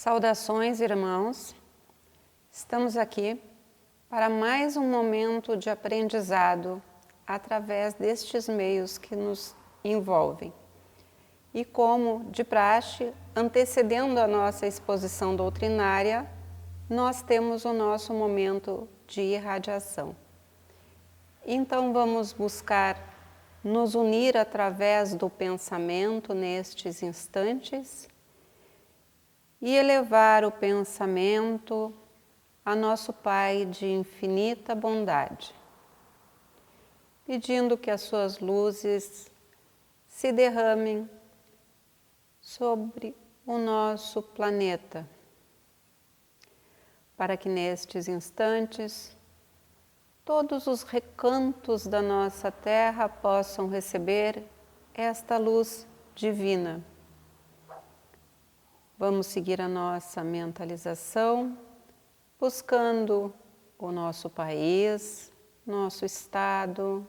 Saudações, irmãos! Estamos aqui para mais um momento de aprendizado através destes meios que nos envolvem. E como de praxe, antecedendo a nossa exposição doutrinária, nós temos o nosso momento de irradiação. Então vamos buscar nos unir através do pensamento nestes instantes e elevar o pensamento a nosso Pai de infinita bondade, pedindo que as suas luzes se derramem sobre o nosso planeta, para que nestes instantes todos os recantos da nossa Terra possam receber esta luz divina. Vamos seguir a nossa mentalização, buscando o nosso país, nosso estado,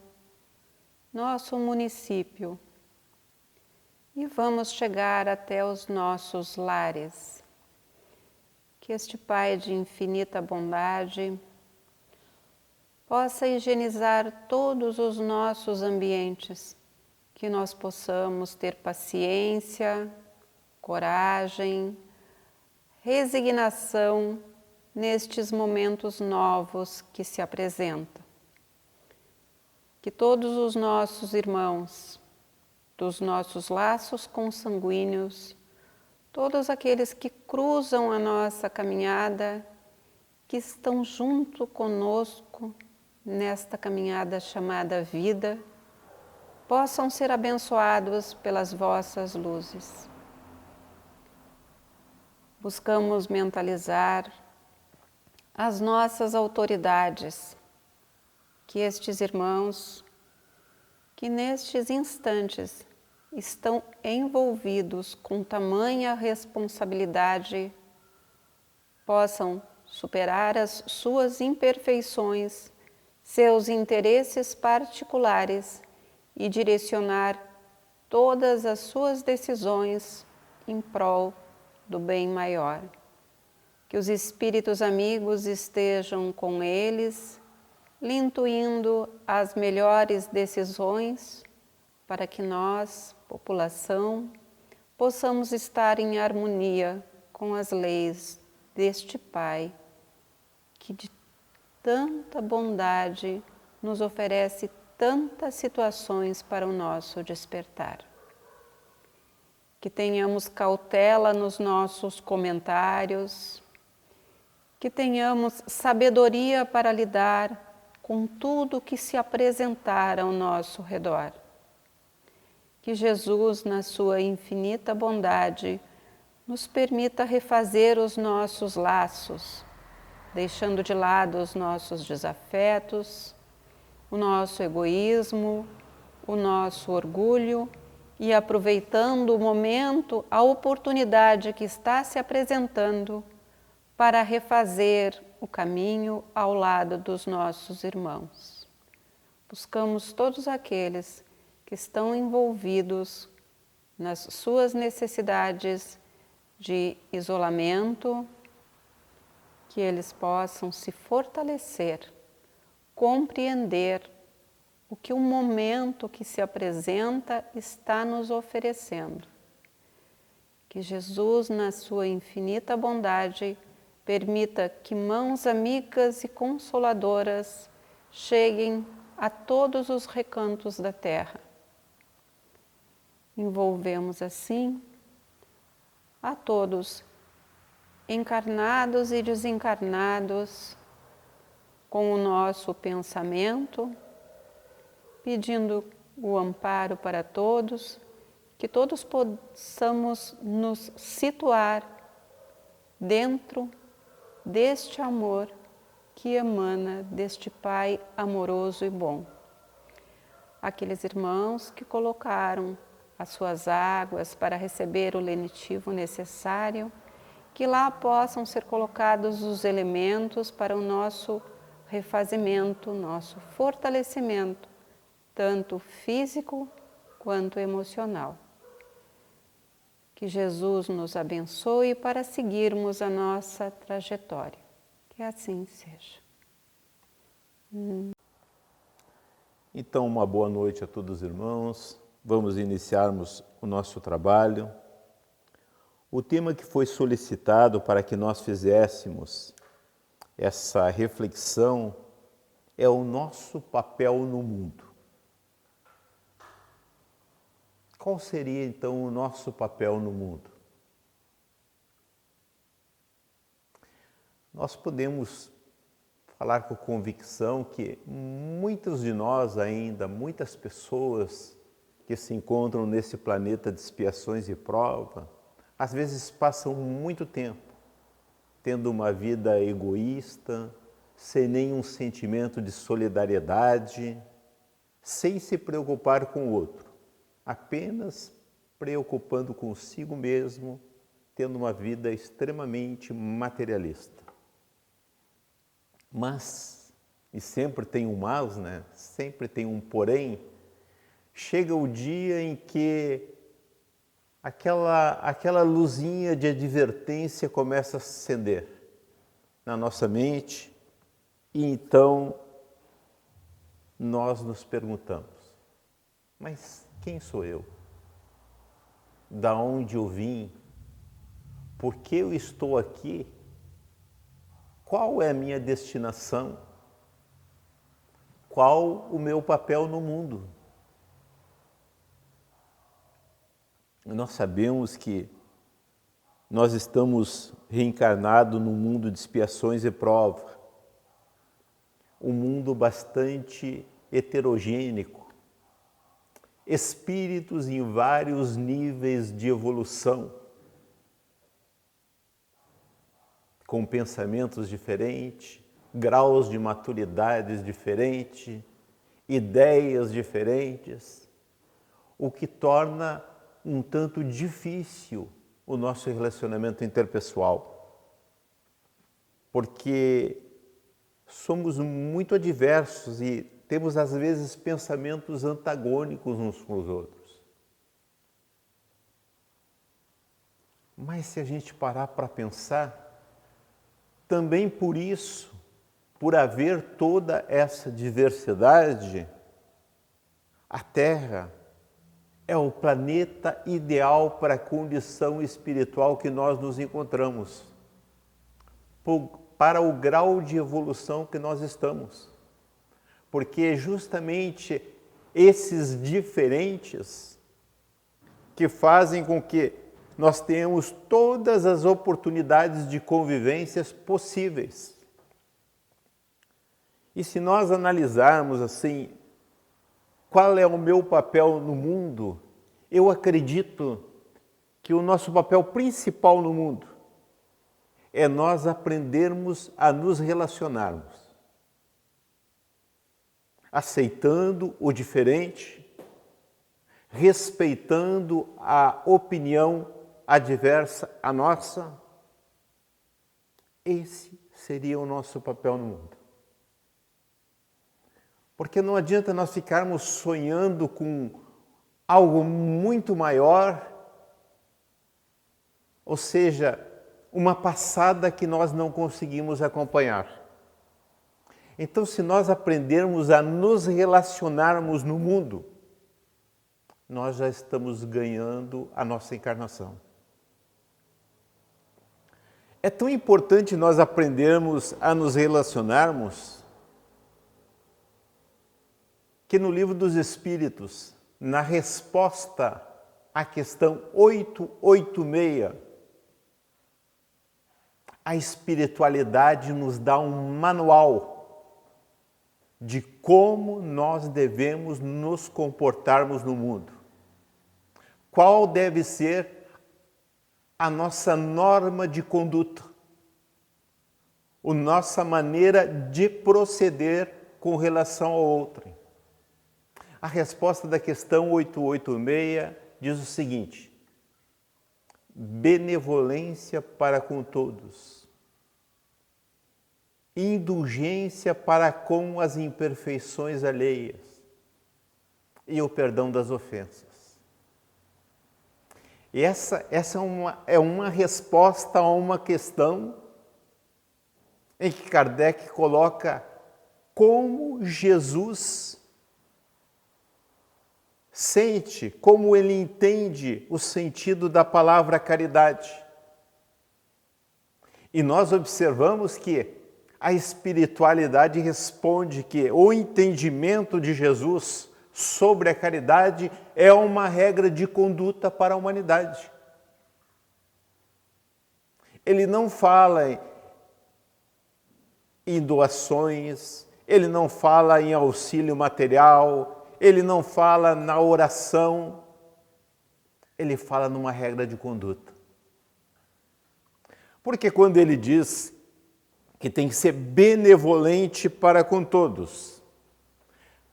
nosso município. E vamos chegar até os nossos lares. Que este Pai de infinita bondade possa higienizar todos os nossos ambientes, que nós possamos ter paciência, coragem, resignação nestes momentos novos que se apresentam. Que todos os nossos irmãos, dos nossos laços consanguíneos, todos aqueles que cruzam a nossa caminhada, que estão junto conosco nesta caminhada chamada vida, possam ser abençoados pelas vossas luzes. Buscamos mentalizar as nossas autoridades, que estes irmãos, que nestes instantes estão envolvidos com tamanha responsabilidade, possam superar as suas imperfeições, seus interesses particulares e direcionar todas as suas decisões em prol do bem maior. Que os espíritos amigos estejam com eles, lhe intuindo as melhores decisões para que nós, população, possamos estar em harmonia com as leis deste Pai, que de tanta bondade nos oferece tantas situações para o nosso despertar. Que tenhamos cautela nos nossos comentários, que tenhamos sabedoria para lidar com tudo que se apresentar ao nosso redor. Que Jesus, na sua infinita bondade, nos permita refazer os nossos laços, deixando de lado os nossos desafetos, o nosso egoísmo, o nosso orgulho, e aproveitando o momento, a oportunidade que está se apresentando para refazer o caminho ao lado dos nossos irmãos. Buscamos todos aqueles que estão envolvidos nas suas necessidades de isolamento, que eles possam se fortalecer, compreender o que o momento que se apresenta está nos oferecendo. Que Jesus, na sua infinita bondade, permita que mãos amigas e consoladoras cheguem a todos os recantos da terra. Envolvemos assim a todos, encarnados e desencarnados, com o nosso pensamento, pedindo o amparo para todos, que todos possamos nos situar dentro deste amor que emana deste Pai amoroso e bom. Aqueles irmãos que colocaram as suas águas para receber o lenitivo necessário, que lá possam ser colocados os elementos para o nosso refazimento, nosso fortalecimento, tanto físico quanto emocional. Que Que Jesus nos abençoe para seguirmos a nossa trajetória. Que assim seja. Então, uma boa noite a todos os irmãos. Vamos iniciarmos o nosso trabalho. O tema que foi solicitado para que nós fizéssemos essa reflexão é o nosso papel no mundo. Qual seria então o nosso papel no mundo? Nós podemos falar com convicção que muitos de nós ainda, muitas pessoas que se encontram nesse planeta de expiações e prova, às vezes passam muito tempo tendo uma vida egoísta, sem nenhum sentimento de solidariedade, sem se preocupar com o outro, apenas preocupando consigo mesmo, tendo uma vida extremamente materialista. Mas, e sempre tem um mas, né? Sempre tem um porém, chega o dia em que aquela luzinha de advertência começa a se acender na nossa mente e então nós nos perguntamos, mas quem sou eu? Da onde eu vim? Por que eu estou aqui? Qual é a minha destinação? Qual o meu papel no mundo? Nós sabemos que nós estamos reencarnados num mundo de expiações e prova, um mundo bastante heterogêneo, espíritos em vários níveis de evolução, com pensamentos diferentes, graus de maturidades diferentes, ideias diferentes, o que torna um tanto difícil o nosso relacionamento interpessoal, porque somos muito adversos e temos às vezes pensamentos antagônicos uns com os outros. Mas se a gente parar para pensar, também por isso, por haver toda essa diversidade, a Terra é o planeta ideal para a condição espiritual que nós nos encontramos, para o grau de evolução que nós estamos. Porque justamente esses diferentes que fazem com que nós tenhamos todas as oportunidades de convivências possíveis. E se nós analisarmos assim, qual é o meu papel no mundo, eu acredito que o nosso papel principal no mundo é nós aprendermos a nos relacionarmos, aceitando o diferente, respeitando a opinião adversa à nossa. Esse seria o nosso papel no mundo. Porque não adianta nós ficarmos sonhando com algo muito maior, ou seja, uma passada que nós não conseguimos acompanhar. Então, se nós aprendermos a nos relacionarmos no mundo, nós já estamos ganhando a nossa encarnação. É tão importante nós aprendermos a nos relacionarmos que no Livro dos Espíritos, na resposta à questão 886, a espiritualidade nos dá um manual de como nós devemos nos comportarmos no mundo. Qual deve ser a nossa norma de conduta, a nossa maneira de proceder com relação ao outro. A resposta da questão 886 diz o seguinte: benevolência para com todos, indulgência para com as imperfeições alheias e o perdão das ofensas. E essa é uma resposta a uma questão em que Kardec coloca como Jesus sente, como ele entende o sentido da palavra caridade. E nós observamos que a espiritualidade responde que o entendimento de Jesus sobre a caridade é uma regra de conduta para a humanidade. Ele não fala em doações, ele não fala em auxílio material, ele não fala na oração, ele fala numa regra de conduta. Porque quando ele diz que tem que ser benevolente para com todos,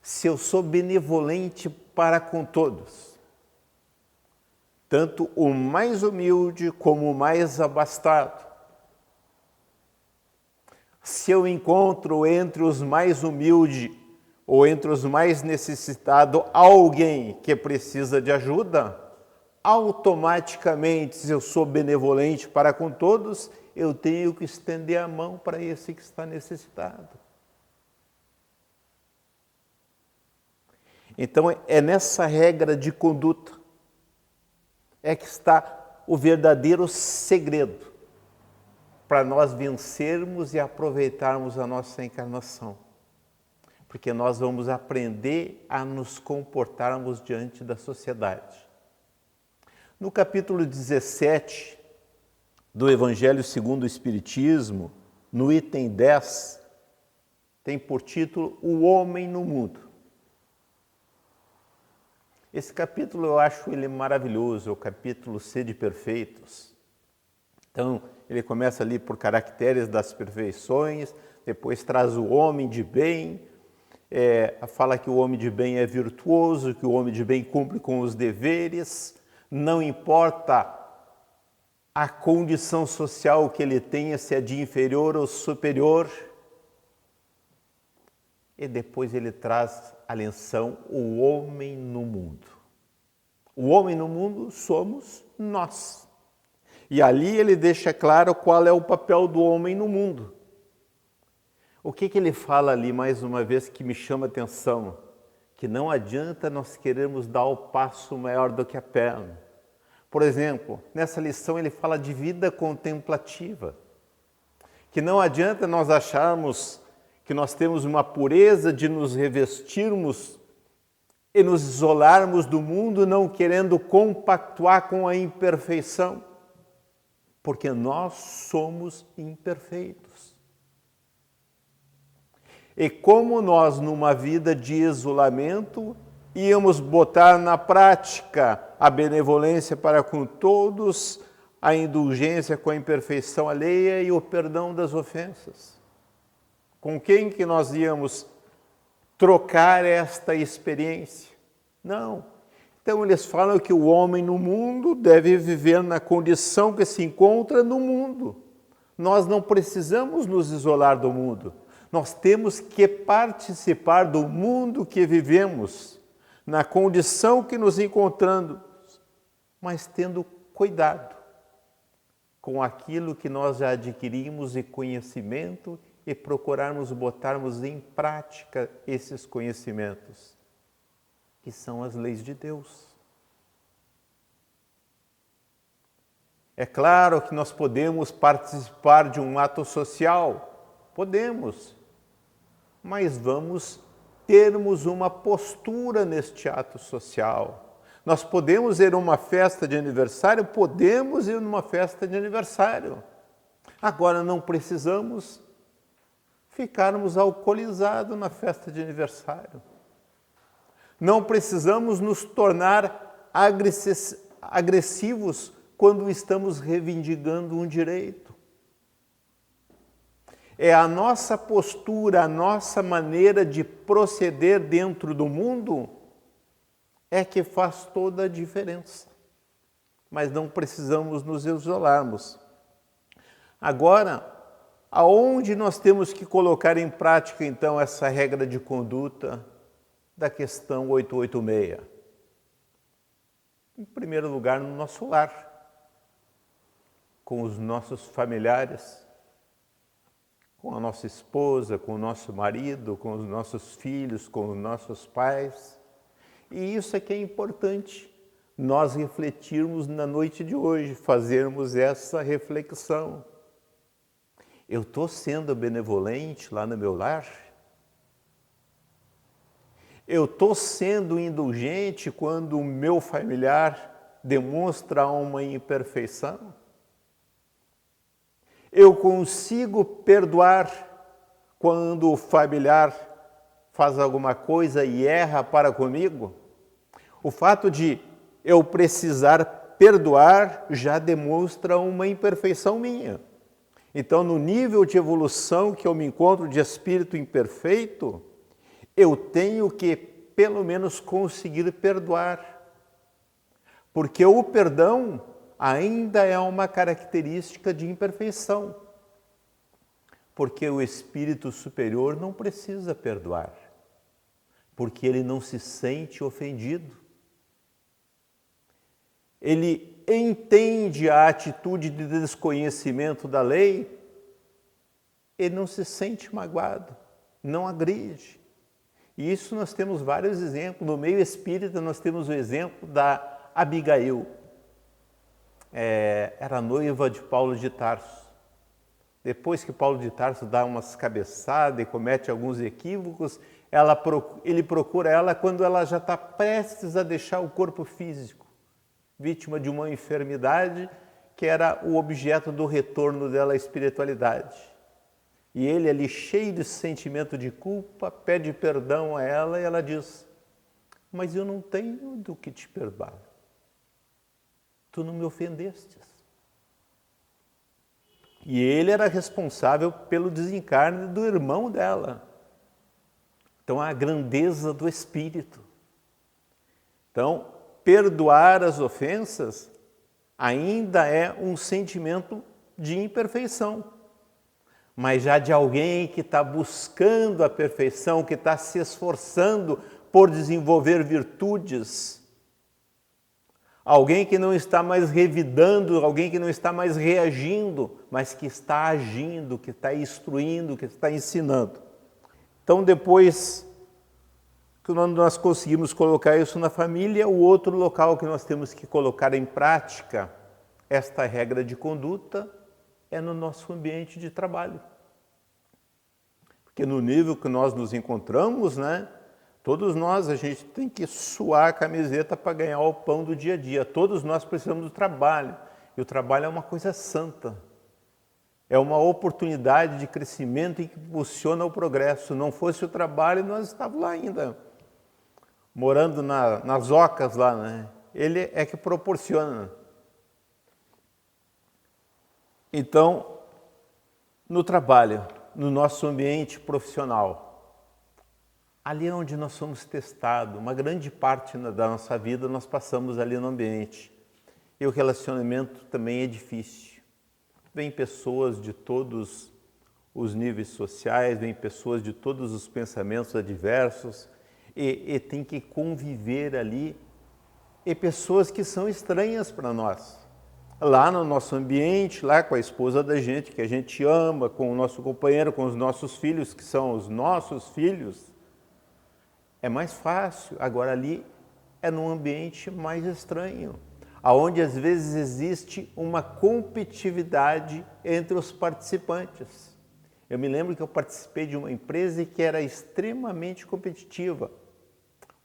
se eu sou benevolente para com todos, tanto o mais humilde como o mais abastado, se eu encontro entre os mais humildes ou entre os mais necessitados alguém que precisa de ajuda, automaticamente, se eu sou benevolente para com todos, eu tenho que estender a mão para esse que está necessitado. Então, é nessa regra de conduta é que está o verdadeiro segredo para nós vencermos e aproveitarmos a nossa encarnação. Porque nós vamos aprender a nos comportarmos diante da sociedade. No capítulo 17 do Evangelho segundo o Espiritismo, no item 10, tem por título O Homem no Mundo. Esse capítulo eu acho ele maravilhoso, é o capítulo Sede Perfeitos. Então, ele começa ali por caracteres das perfeições, depois traz o homem de bem, fala que o homem de bem é virtuoso, que o homem de bem cumpre com os deveres, não importa a condição social que ele tenha, se é de inferior ou superior. E depois ele traz a lição, o homem no mundo. O homem no mundo somos nós. E ali ele deixa claro qual é o papel do homem no mundo. O que ele fala ali, mais uma vez, que me chama a atenção? Que não adianta nós querermos dar o passo maior do que a perna. Por exemplo, nessa lição ele fala de vida contemplativa. Que não adianta nós acharmos que nós temos uma pureza de nos revestirmos e nos isolarmos do mundo, não querendo compactuar com a imperfeição, porque nós somos imperfeitos. E como nós, numa vida de isolamento, íamos botar na prática a benevolência para com todos, a indulgência com a imperfeição alheia e o perdão das ofensas. Com quem que nós íamos trocar esta experiência? Não. Então eles falam que o homem no mundo deve viver na condição que se encontra no mundo. Nós não precisamos nos isolar do mundo. Nós temos que participar do mundo que vivemos, na condição que nos encontramos, mas tendo cuidado com aquilo que nós já adquirimos e conhecimento e procurarmos botarmos em prática esses conhecimentos, que são as leis de Deus. É claro que nós podemos participar de um ato social, podemos, mas vamos termos uma postura neste ato social. Nós podemos ir a uma festa de aniversário, podemos ir a uma festa de aniversário. Agora não precisamos ficarmos alcoolizados na festa de aniversário. Não precisamos nos tornar agressivos quando estamos reivindicando um direito. É a nossa postura, a nossa maneira de proceder dentro do mundo é que faz toda a diferença. Mas não precisamos nos isolarmos. Agora, aonde nós temos que colocar em prática, então, essa regra de conduta da questão 886? Em primeiro lugar, no nosso lar, com os nossos familiares, com a nossa esposa, com o nosso marido, com os nossos filhos, com os nossos pais. E isso é que é importante, nós refletirmos na noite de hoje, fazermos essa reflexão. Eu estou sendo benevolente lá no meu lar? Eu estou sendo indulgente quando o meu familiar demonstra uma imperfeição? Eu consigo perdoar quando o familiar faz alguma coisa e erra para comigo? O fato de eu precisar perdoar já demonstra uma imperfeição minha. Então, no nível de evolução que eu me encontro de espírito imperfeito, eu tenho que, pelo menos, conseguir perdoar. Porque o perdão ainda é uma característica de imperfeição. Porque o espírito superior não precisa perdoar. Porque ele não se sente ofendido. Ele entende a atitude de desconhecimento da lei, ele não se sente magoado, não agride. E isso nós temos vários exemplos. No meio espírita nós temos o exemplo da Abigail. Era noiva de Paulo de Tarso. Depois que Paulo de Tarso dá umas cabeçadas e comete alguns equívocos, ele procura ela quando ela já está prestes a deixar o corpo físico, vítima de uma enfermidade que era o objeto do retorno dela à espiritualidade. E ele ali, cheio de sentimento de culpa, pede perdão a ela e ela diz: mas eu não tenho do que te perdoar. Tu não me ofendestes. E ele era responsável pelo desencarne do irmão dela. Então, a grandeza do espírito. Então, perdoar as ofensas ainda é um sentimento de imperfeição. Mas já de alguém que está buscando a perfeição, que está se esforçando por desenvolver virtudes, alguém que não está mais revidando, alguém que não está mais reagindo, mas que está agindo, que está instruindo, que está ensinando. Então, depois que nós conseguimos colocar isso na família, o outro local que nós temos que colocar em prática esta regra de conduta é no nosso ambiente de trabalho. Porque no nível que nós nos encontramos, todos nós, a gente tem que suar a camiseta para ganhar o pão do dia a dia. Todos nós precisamos do trabalho. E o trabalho é uma coisa santa. É uma oportunidade de crescimento e que impulsiona o progresso. Se não fosse o trabalho, nós estávamos lá ainda, morando nas ocas lá, Ele é que proporciona. Então, no trabalho, no nosso ambiente profissional, ali é onde nós somos testados, uma grande parte da nossa vida nós passamos ali no ambiente. E o relacionamento também é difícil. Vem pessoas de todos os níveis sociais, vem pessoas de todos os pensamentos adversos e tem que conviver ali, e pessoas que são estranhas para nós. Lá no nosso ambiente, lá com a esposa da gente, que a gente ama, com o nosso companheiro, com os nossos filhos, que são os nossos filhos, é mais fácil. Agora ali é num ambiente mais estranho, onde às vezes existe uma competitividade entre os participantes. Eu me lembro que eu participei de uma empresa que era extremamente competitiva.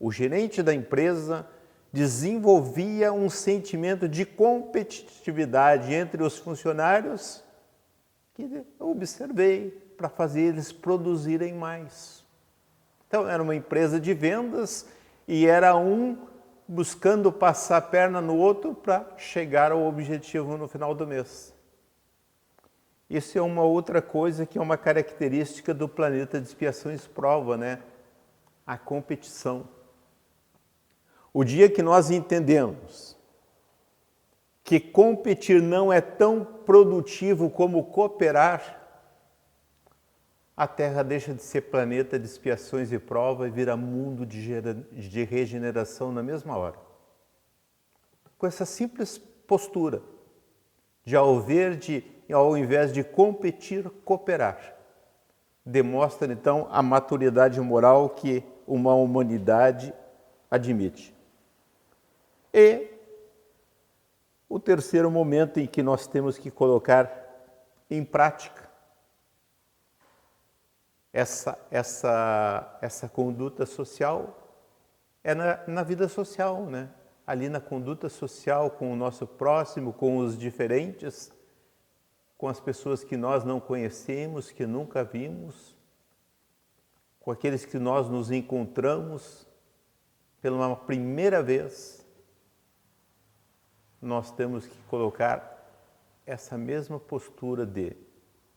O gerente da empresa desenvolvia um sentimento de competitividade entre os funcionários que eu observei para fazer eles produzirem mais. Então, era uma empresa de vendas e era um buscando passar a perna no outro para chegar ao objetivo no final do mês. Isso é uma outra coisa que é uma característica do planeta de expiações prova, A competição. O dia que nós entendemos que competir não é tão produtivo como cooperar, a Terra deixa de ser planeta de expiações e prova e vira mundo de regeneração na mesma hora. com essa simples postura de ao invés de competir, cooperar. Demonstra então a maturidade moral que uma humanidade admite. E o terceiro momento em que nós temos que colocar em prática essa conduta social é na vida social, né? Ali na conduta social com o nosso próximo, com os diferentes, com as pessoas que nós não conhecemos, que nunca vimos, com aqueles que nós nos encontramos pela primeira vez. Nós temos que colocar essa mesma postura de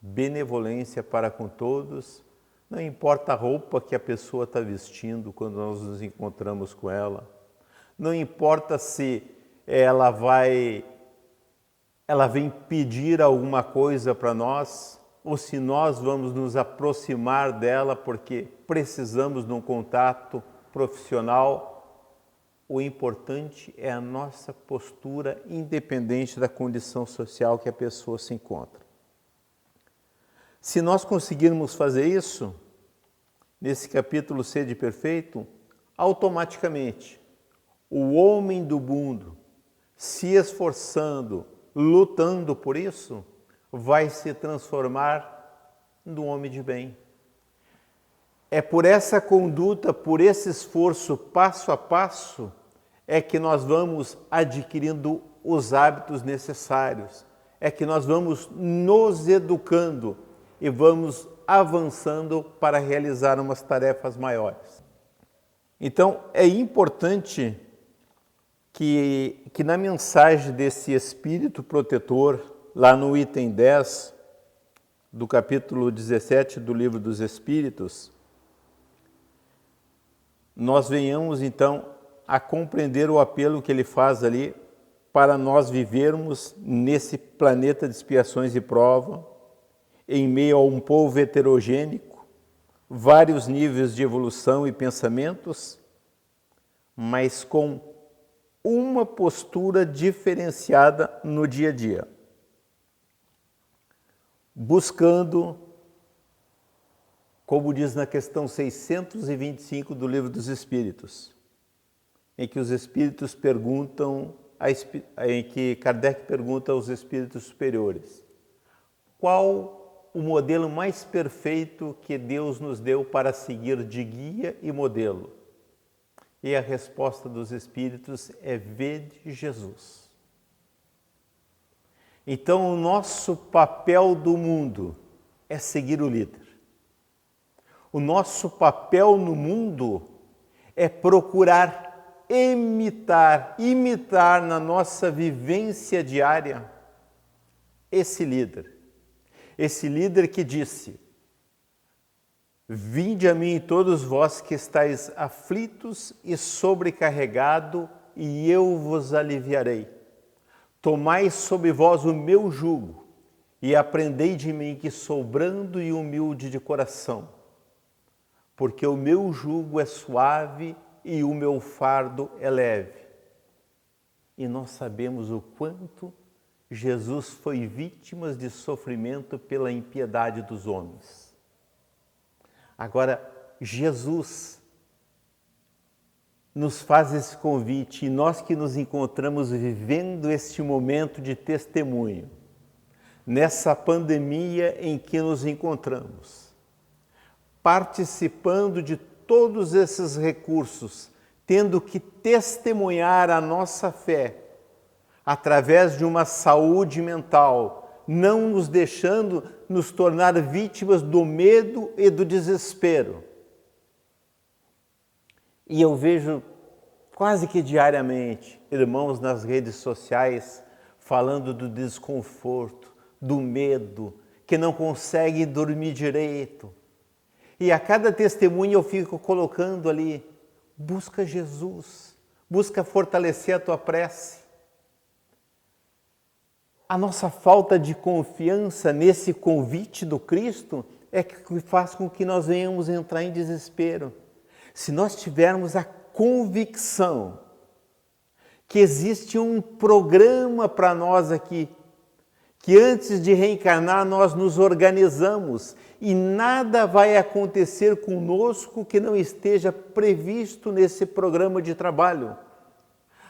benevolência para com todos, não importa a roupa que a pessoa está vestindo quando nós nos encontramos com ela, não importa se ela vem pedir alguma coisa para nós, ou se nós vamos nos aproximar dela porque precisamos de um contato profissional. O importante é a nossa postura, independente da condição social que a pessoa se encontra. Se nós conseguirmos fazer isso, nesse capítulo Sede Perfeito, automaticamente o homem do mundo, se esforçando, lutando por isso, vai se transformar num homem de bem. É por essa conduta, por esse esforço passo a passo, é que nós vamos adquirindo os hábitos necessários, é que nós vamos nos educando e vamos avançando para realizar umas tarefas maiores. Então, é importante que na mensagem desse Espírito Protetor, lá no item 10 do capítulo 17 do Livro dos Espíritos, nós venhamos então a compreender o apelo que ele faz ali para nós vivermos nesse planeta de expiações e prova, em meio a um povo heterogêneo, vários níveis de evolução e pensamentos, mas com uma postura diferenciada no dia a dia, buscando, como diz na questão 625 do Livro dos Espíritos, em que os Espíritos perguntam, em que Kardec pergunta aos Espíritos superiores, qual o modelo mais perfeito que Deus nos deu para seguir de guia e modelo? E a resposta dos Espíritos é: vede Jesus. Então, o nosso papel do mundo é seguir o líder. O nosso papel no mundo é procurar imitar na nossa vivência diária esse líder. Esse líder que disse: vinde a mim todos vós que estáis aflitos e sobrecarregados, e eu vos aliviarei. Tomai sobre vós o meu jugo e aprendei de mim, que sou brando e humilde de coração, porque o meu jugo é suave e o meu fardo é leve. E nós sabemos o quanto Jesus foi vítima de sofrimento pela impiedade dos homens. Agora, Jesus nos faz esse convite, e nós que nos encontramos vivendo este momento de testemunho, nessa pandemia em que nos encontramos, participando de todos esses recursos, tendo que testemunhar a nossa fé, através de uma saúde mental, não nos deixando nos tornar vítimas do medo e do desespero. E eu vejo quase que diariamente irmãos nas redes sociais falando do desconforto, do medo, que não conseguem dormir direito. E a cada testemunho eu fico colocando ali: busca Jesus, busca fortalecer a tua prece. A nossa falta de confiança nesse convite do Cristo é que faz com que nós venhamos entrar em desespero. Se nós tivermos a convicção que existe um programa para nós aqui, que antes de reencarnar nós nos organizamos e nada vai acontecer conosco que não esteja previsto nesse programa de trabalho,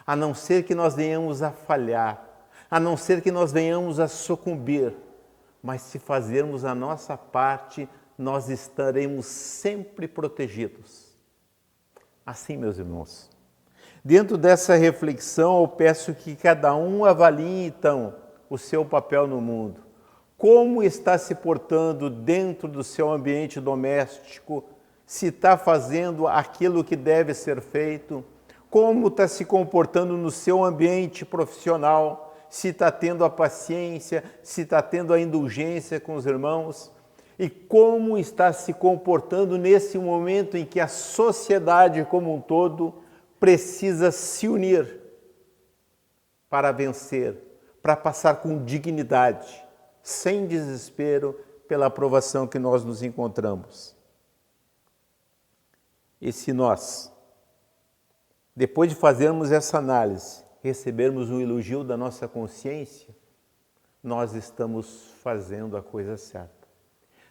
a não ser que nós venhamos a falhar, a não ser que nós venhamos a sucumbir, mas se fazermos a nossa parte, nós estaremos sempre protegidos. Assim, meus irmãos, dentro dessa reflexão eu peço que cada um avalie então o seu papel no mundo, como está se portando dentro do seu ambiente doméstico, se está fazendo aquilo que deve ser feito, como está se comportando no seu ambiente profissional, se está tendo a paciência, se está tendo a indulgência com os irmãos, e como está se comportando nesse momento em que a sociedade como um todo precisa se unir para vencer, para passar com dignidade, sem desespero, pela aprovação que nós nos encontramos. E se nós, depois de fazermos essa análise, recebermos um elogio da nossa consciência, nós estamos fazendo a coisa certa.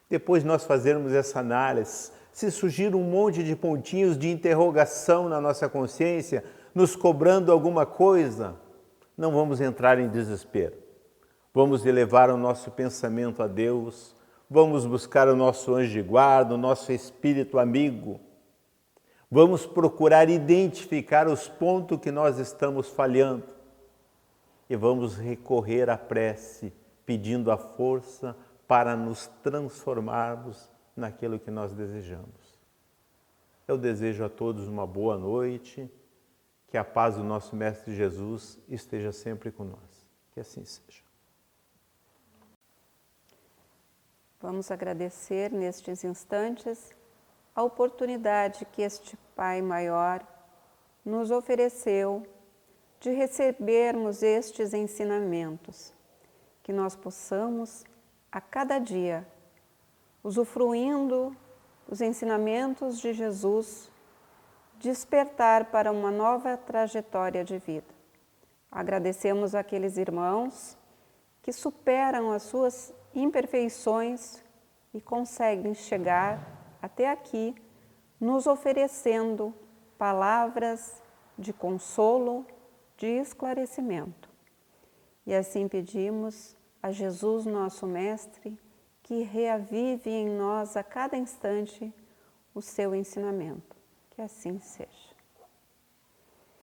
Depois de nós fazermos essa análise, se surgir um monte de pontinhos de interrogação na nossa consciência, nos cobrando alguma coisa, não vamos entrar em desespero. Vamos elevar o nosso pensamento a Deus, vamos buscar o nosso anjo de guarda, o nosso espírito amigo. Vamos procurar identificar os pontos que nós estamos falhando e vamos recorrer à prece, pedindo a força para nos transformarmos naquilo que nós desejamos. Eu desejo a todos uma boa noite, que a paz do nosso Mestre Jesus esteja sempre com nós. Que assim seja. Vamos agradecer nestes instantes a oportunidade que este Pai Maior nos ofereceu de recebermos estes ensinamentos, que nós possamos a cada dia, usufruindo os ensinamentos de Jesus, despertar para uma nova trajetória de vida. Agradecemos àqueles irmãos que superam as suas imperfeições e conseguem chegar até aqui, nos oferecendo palavras de consolo, de esclarecimento. E assim pedimos a Jesus, nosso Mestre, que reavive em nós a cada instante o seu ensinamento. Que assim seja.